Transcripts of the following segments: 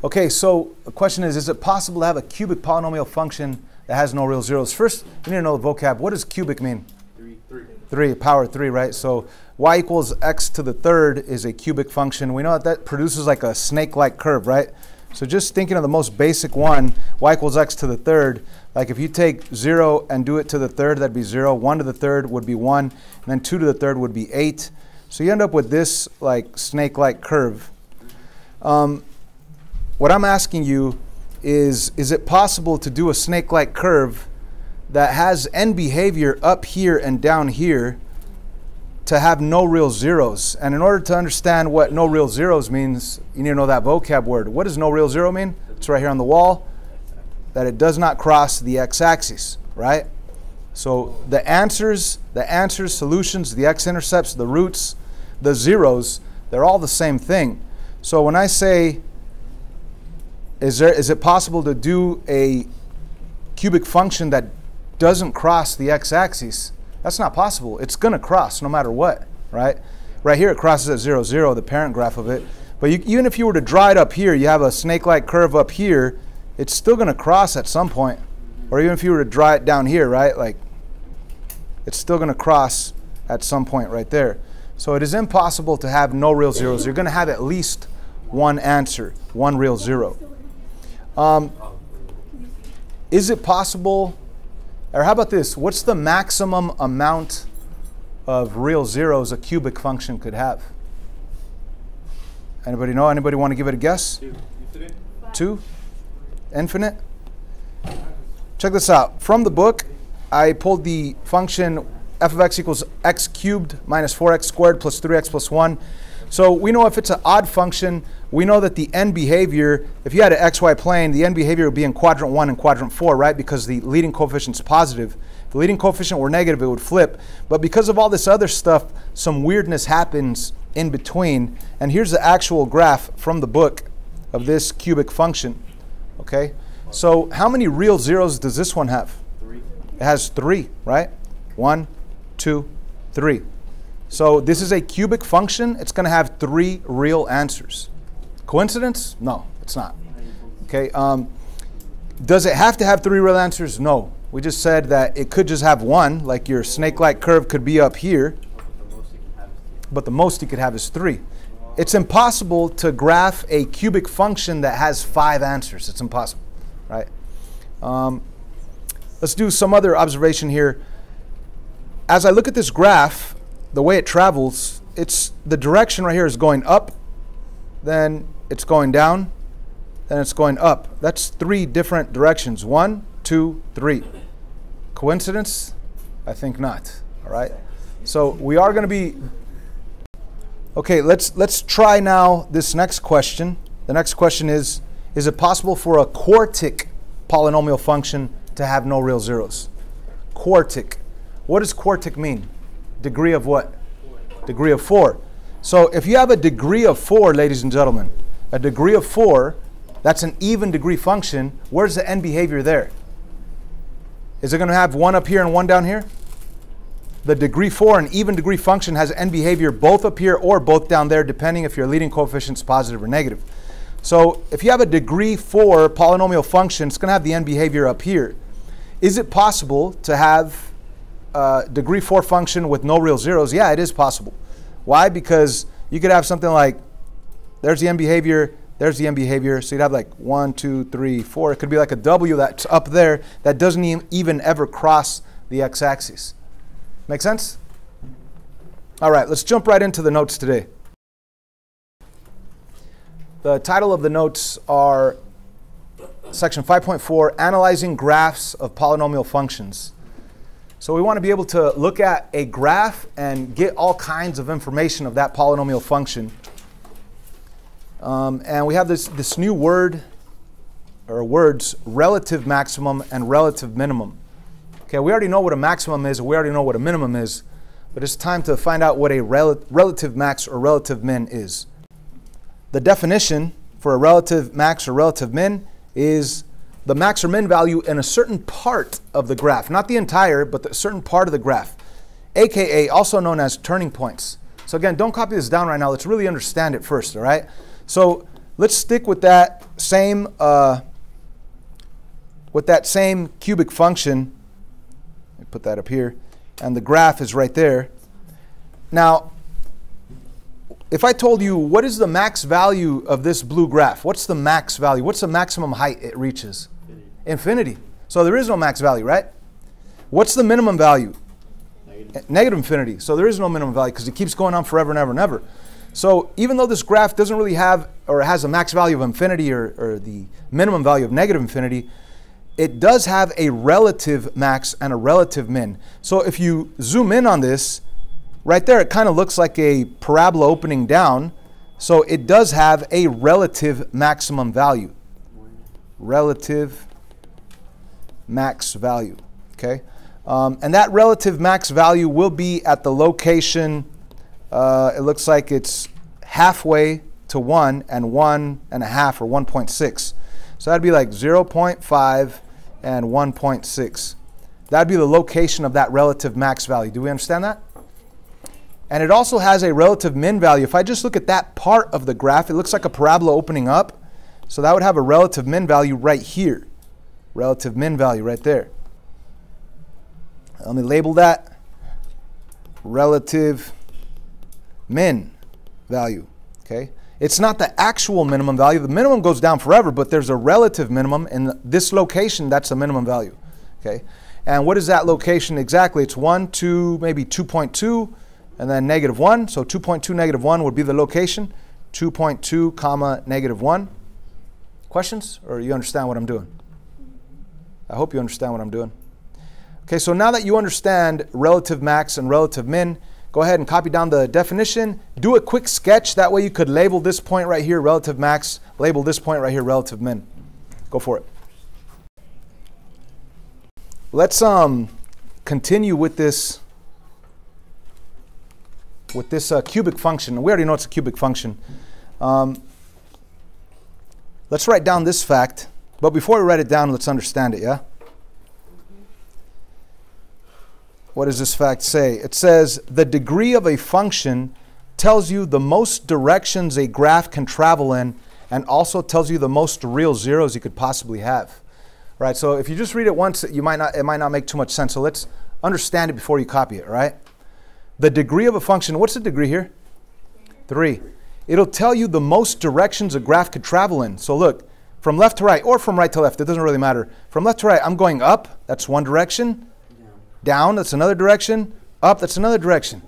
Okay, so the question is it possible to have a cubic polynomial function that has no real zeros? First, you need to know the vocab. What does cubic mean? 3, power 3, right? So y equals x to the third is a cubic function. We know that that produces like a snake-like curve, right? So just thinking of the most basic one, y equals x to the third, like if you take 0 and do it to the third, that'd be 0. 1 to the third would be 1. And then 2 to the third would be 8. So you end up with this like snake-like curve. What I'm asking you is it possible to do a snake-like curve that has n behavior up here and down here to have no real zeros? And in order to understand what no real zeros means, you need to know that vocab word. What does no real zero mean? It's right here on the wall. That it does not cross the x-axis, right? So the answers, solutions, the x-intercepts, the roots, the zeros, they're all the same thing. So when I say, is it possible to do a cubic function that doesn't cross the x-axis? That's not possible. It's going to cross no matter what, right? Right here it crosses at 0, 0, the parent graph of it. But even if you were to draw it up here, you have a snake-like curve up here, it's still going to cross at some point. Or even if you were to draw it down here, right? Like, it's still going to cross at some point right there. So it is impossible to have no real zeros. You're going to have at least one answer, one real zero. Is it possible, or how about this? What's the maximum amount of real zeros a cubic function could have? Anybody know? Anybody want to give it a guess? 2. Infinite? 2? Infinite? Check this out. From the book, I pulled the function f of x equals x cubed minus 4x squared plus 3x plus 1. So we know if it's an odd function, we know that the n behavior, if you had an xy plane, the n behavior would be in quadrant 1 and quadrant 4, right? Because the leading coefficient is positive. If the leading coefficient were negative, it would flip. But because of all this other stuff, some weirdness happens in between. And here's the actual graph from the book of this cubic function. Okay? So how many real zeros does this one have? 3. It has 3, right? 1, 2, 3. So this is a cubic function. It's going to have 3 real answers. Coincidence? No, it's not. Okay. Does it have to have 3 real answers? No. We just said that it could just have 1, like your snake-like curve could be up here. But the most you could have is 3. It's impossible to graph a cubic function that has 5 answers. It's impossible, right? Let's do some other observation here. As I look at this graph, the way it travels, the direction right here is going up, then it's going down, then it's going up. That's 3 different directions. 1, 2, 3. Coincidence? I think not. All right. So we are going to be. Okay. Let's try now this next question. The next question is it possible for a quartic polynomial function to have no real zeros? Quartic. What does quartic mean? Degree of what? 4. Degree of 4. So if you have a degree of 4, ladies and gentlemen, a degree of 4, that's an even degree function. Where's the n behavior there? Is it going to have 1 up here and 1 down here? The degree 4, an even degree function, has n behavior both up here or both down there, depending if your leading coefficient is positive or negative. So if you have a degree 4 polynomial function, it's going to have the n behavior up here. Is it possible to have degree 4 function with no real zeros? Yeah, it is possible. Why? Because you could have something like, there's the n behavior, there's the n behavior. So you'd have like 1, 2, 3, 4. It could be like a w that's up there that doesn't even ever cross the x-axis. Make sense? All right, let's jump right into the notes today. The title of the notes are section 5.4, Analyzing Graphs of Polynomial Functions. So we want to be able to look at a graph and get all kinds of information of that polynomial function. And we have this new word, or words, relative maximum and relative minimum. Okay, we already know what a maximum is, we already know what a minimum is, but it's time to find out what a relative max or relative min is. The definition for a relative max or relative min is the max or min value in a certain part of the graph, not the entire, but a certain part of the graph, aka also known as turning points. So again, don't copy this down right now. Let's really understand it first, all right? So let's stick with that same cubic function. Let me put that up here, and the graph is right there. Now, if I told you what is the max value of this blue graph, what's the max value? What's the maximum height it reaches? Infinity. So there is no max value, right? What's the minimum value? Negative infinity. So there is no minimum value because it keeps going on forever and ever and ever. So even though this graph doesn't really have or has a max value of infinity or the minimum value of negative infinity, it does have a relative max and a relative min. So if you zoom in on this, right there, it kind of looks like a parabola opening down. So it does have a relative maximum value. Relative max value, okay? And that relative max value will be at the location, it looks like it's halfway to 1 and 1.5 or 1.6. So that'd be like 0.5 and 1.6. That'd be the location of that relative max value. Do we understand that? And it also has a relative min value. If I just look at that part of the graph, it looks like a parabola opening up. So that would have a relative min value right here. Relative min value right there. Let me label that relative min value. Okay, it's not the actual minimum value. The minimum goes down forever, but there's a relative minimum in this location. That's the minimum value. Okay, and what is that location exactly? It's 1, 2, maybe 2.2, and then -1. So 2.2, -1 would be the location. 2.2, comma, -1. Questions, or you understand what I'm doing? I hope you understand what I'm doing. Okay, so now that you understand relative max and relative min, go ahead and copy down the definition. Do a quick sketch. That way you could label this point right here relative max, label this point right here relative min. Go for it. Let's continue with this cubic function. We already know it's a cubic function. Let's write down this fact. But before we write it down, let's understand it, yeah? What does this fact say? It says the degree of a function tells you the most directions a graph can travel in and also tells you the most real zeros you could possibly have. Right? So if you just read it once, it might not make too much sense. So let's understand it before you copy it, right? The degree of a function, what's the degree here? 3. It'll tell you the most directions a graph could travel in. So look, from left to right or from right to left, it doesn't really matter. From left to right, I'm going up, that's one direction. Down, that's another direction. Up, that's another direction.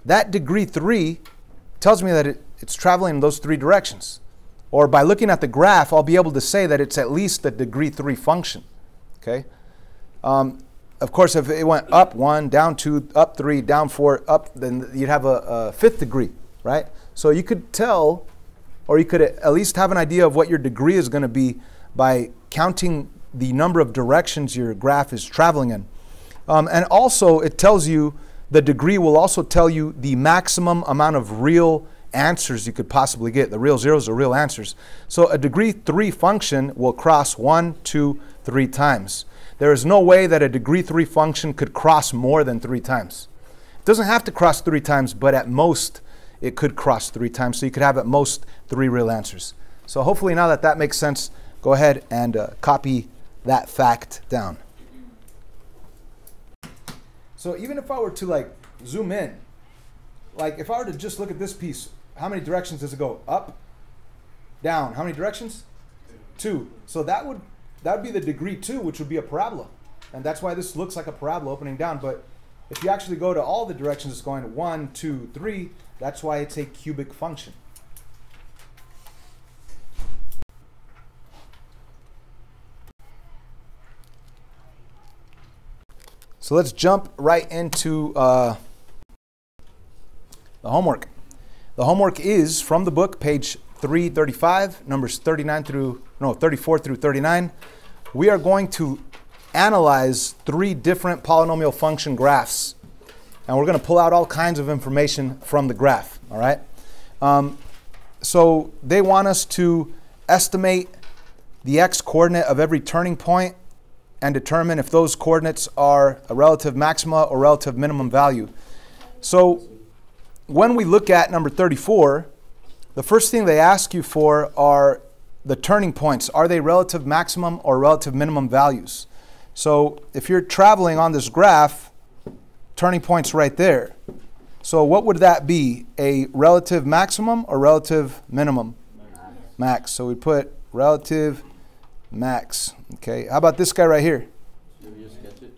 That degree 3 tells me that it's traveling in those 3 directions. Or by looking at the graph, I'll be able to say that it's at least a degree 3 function. Okay? Of course, if it went up 1, down 2, up 3, down 4, up, then you'd have a 5th degree, right? So you could tell, or you could at least have an idea of what your degree is going to be by counting the number of directions your graph is traveling in. And also, it tells you, the degree will also tell you the maximum amount of real answers you could possibly get. The real zeros are real answers. So a degree 3 function will cross 1, 2, 3 times. There is no way that a degree 3 function could cross more than 3 times. It doesn't have to cross 3 times, but at most, it could cross 3 times. So you could have at most 3 real answers. So hopefully now that that makes sense, go ahead and copy that fact down. So even if I were to like zoom in, like if I were to just look at this piece, how many directions does it go? Up, down. How many directions? 2. So that would be the degree 2, which would be a parabola. And that's why this looks like a parabola opening down. But if you actually go to all the directions, it's going 1, 2, 3. That's why it's a cubic function. So let's jump right into the homework. The homework is from the book, page 335, numbers 34 through 39. We are going to analyze 3 different polynomial function graphs. And we're going to pull out all kinds of information from the graph, all right? So they want us to estimate the x-coordinate of every turning point and determine if those coordinates are a relative maxima or relative minimum value. So when we look at number 34, the first thing they ask you for are the turning points. Are they relative maximum or relative minimum values? So if you're traveling on this graph, turning point's right there. So what would that be? A relative maximum or relative minimum? Max. So we put relative max. Okay. How about this guy right here? Maybe just sketch it.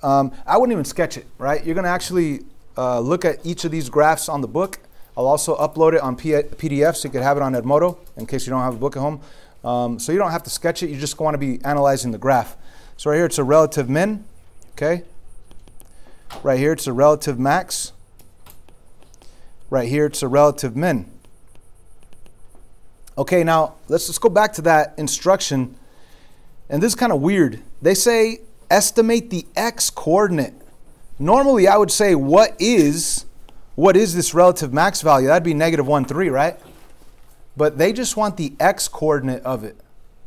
I wouldn't even sketch it, right? You're going to actually look at each of these graphs on the book. I'll also upload it on PDF so you can have it on Edmodo in case you don't have a book at home. So you don't have to sketch it. You just want to be analyzing the graph. So right here it's a relative min. Okay. Right here it's a relative max. Right here it's a relative min. Okay, now let's go back to that instruction. And this is kind of weird. They say estimate the x coordinate. Normally I would say what is this relative max value? That'd be negative 1, 3, right? But they just want the x coordinate of it.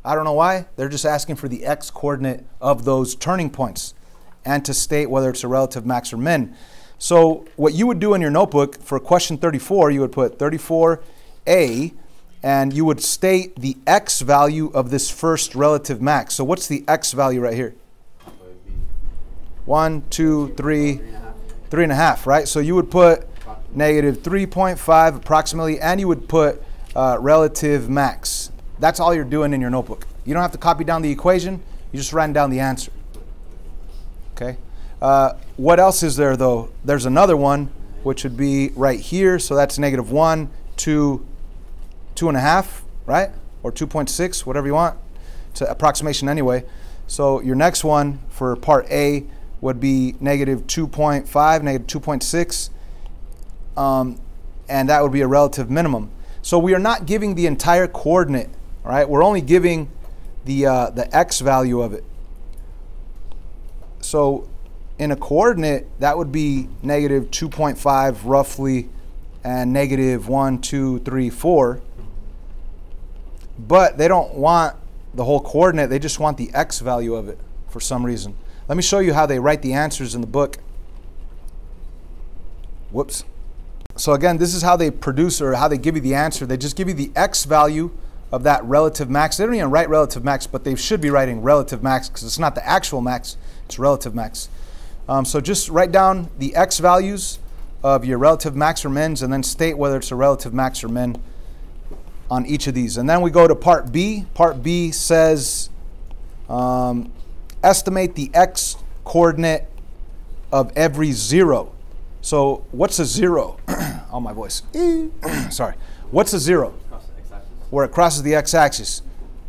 I don't know why. They're just asking for the x coordinate of those turning points and to state whether it's a relative max or min. So what you would do in your notebook for question 34, you would put 34a and you would state the x value of this first relative max. So what's the x value right here? 1, 2, 3, 3.5, right? So you would put negative 3.5 approximately, and you would put relative max. That's all you're doing in your notebook. You don't have to copy down the equation. You're just writing down the answer. Okay. What else is there though? There's another one, which would be right here. So that's negative 1, 2, 2.5, right? Or 2.6, whatever you want. It's an approximation anyway. So your next one for part A would be negative 2.5, negative 2.6. And that would be a relative minimum. So we are not giving the entire coordinate, all right? We're only giving the x value of it. So in a coordinate, that would be negative 2.5 roughly, and negative 1, 2, 3, 4. But they don't want the whole coordinate. They just want the x value of it for some reason. Let me show you how they write the answers in the book. Whoops. So again, this is how they produce or how they give you the answer. They just give you the x value of that relative max. They don't even write relative max, but they should be writing relative max because it's not the actual max, it's relative max. So just write down the x values of your relative max or mins and then state whether it's a relative max or min on each of these. And then we go to part B. Part B says estimate the x coordinate of every zero. So what's a zero? Oh, my voice. Sorry. What's a zero? Where it crosses the x-axis.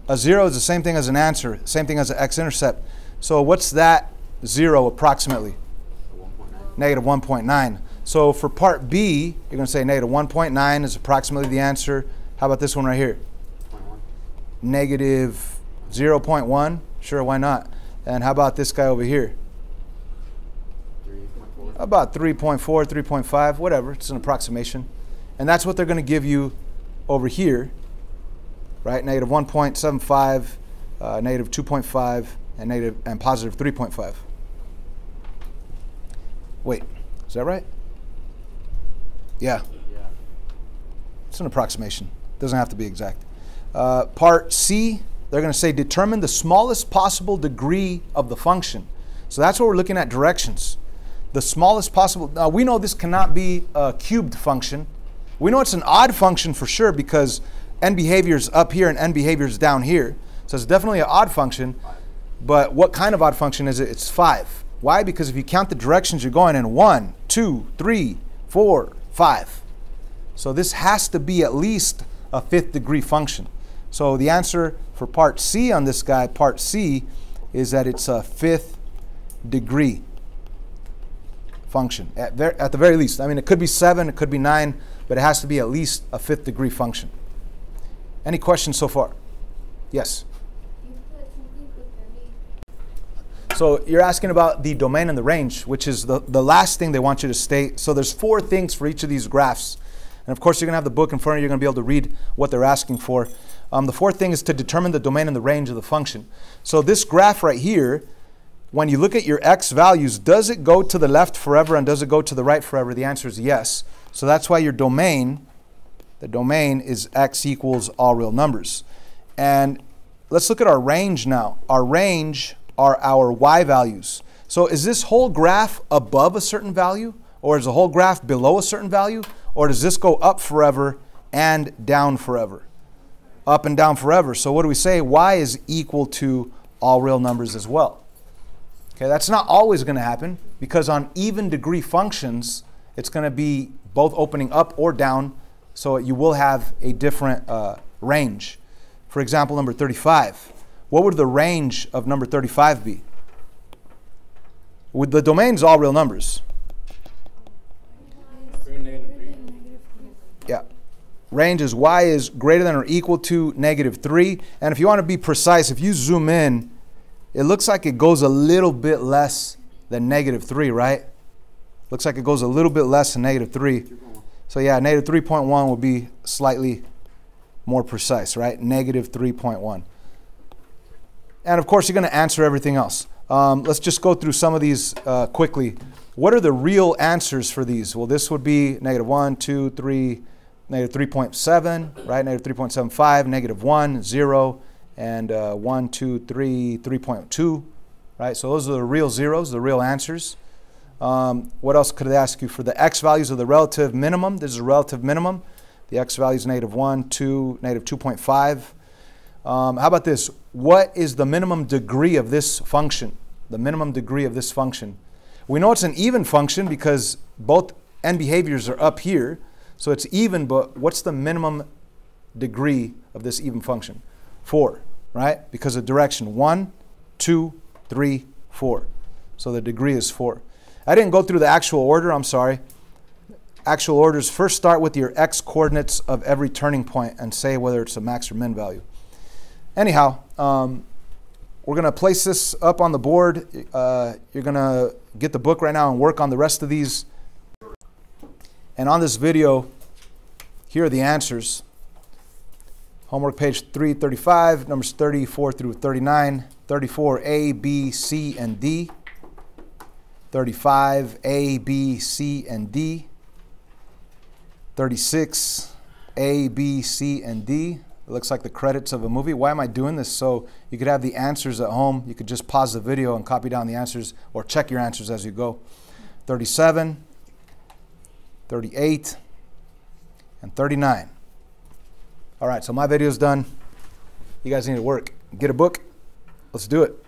A zero is the same thing as an answer, same thing as an x-intercept. So what's that zero approximately? 1.9. Negative 1.9. So for part B, you're going to say negative 1.9 is approximately the answer. How about this one right here? 0.1. Negative 0.1. Sure, why not? And how about this guy over here? About 3.4, 3.5, whatever. It's an approximation. And that's what they're going to give you over here, right? Negative 1.75, negative 2.5, and positive 3.5. Wait, is that right? Yeah. It's an approximation. Doesn't have to be exact. Part C, they're going to say determine the smallest possible degree of the function. So that's what we're looking at, directions. The smallest possible. Now we know this cannot be a cubed function. We know it's an odd function for sure because n behavior is up here and n behavior is down here. So it's definitely an odd function. But what kind of odd function is it? It's 5. Why? Because if you count the directions you're going in 1, 2, 3, 4, 5. So this has to be at least a 5th degree function. So the answer for part C on this guy, part C, is that it's a 5th degree function at the very least. I mean, it could be 7, it could be 9, but it has to be at least a 5th degree function. Any questions so far? Yes. So you're asking about the domain and the range, which is the last thing they want you to state. So there's 4 things for each of these graphs. And of course, you're going to have the book in front of you. You're going to be able to read what they're asking for. The 4th thing is to determine the domain and the range of the function. So this graph right here, when you look at your x values, does it go to the left forever and does it go to the right forever? The answer is yes. So that's why your domain The domain is x equals all real numbers. And let's look at our range now. Our range are our y values. So is this whole graph above a certain value? Or is the whole graph below a certain value? Or does this go up forever and down forever? Up and down forever. So what do we say? Y is equal to all real numbers as well. Okay, that's not always going to happen, because on even degree functions, it's going to be both opening up or down, so you will have a different range. For example, number 35. What would the range of number 35 be? With the domain's all real numbers. Yeah. Range is y is greater than or equal to -3. And if you want to be precise, if you zoom in, it looks like it goes a little bit less than -3, right? Looks like it goes a little bit less than -3. So yeah, -3.1 will be slightly more precise, right? -3.1. And of course, you're going to answer everything else. Let's just go through some of these quickly. What are the real answers for these? Well, this would be -1, 2, 3, -3.7, right? -3.75, -1, 0, and 1, 2, 3, 3.2, right? So those are the real zeros, the real answers. What else could they ask you? For the x values of the relative minimum, this is a relative minimum. The x value is -1, 2, -2.5. How about this? What is the minimum degree of this function? The minimum degree of this function. We know it's an even function because both n behaviors are up here. So it's even, but what's the minimum degree of this even function? 4, right? Because of direction. 1, 2, 3, 4. So the degree is 4. I didn't go through the actual order, I'm sorry. Actual orders, first start with your x coordinates of every turning point and say whether it's a max or min value. Anyhow, we're going to place this up on the board. You're going to get the book right now and work on the rest of these. And on this video, here are the answers. Homework page 335, numbers 34 through 39. 34, A, B, C, and D. 35, A, B, C, and D. 36, A, B, C, and D. It looks like the credits of a movie. Why am I doing this? So you could have the answers at home. You could just pause the video and copy down the answers, or check your answers as you go. 37, 38, and 39. All right, so my video is done. You guys need to work. Get a book. Let's do it.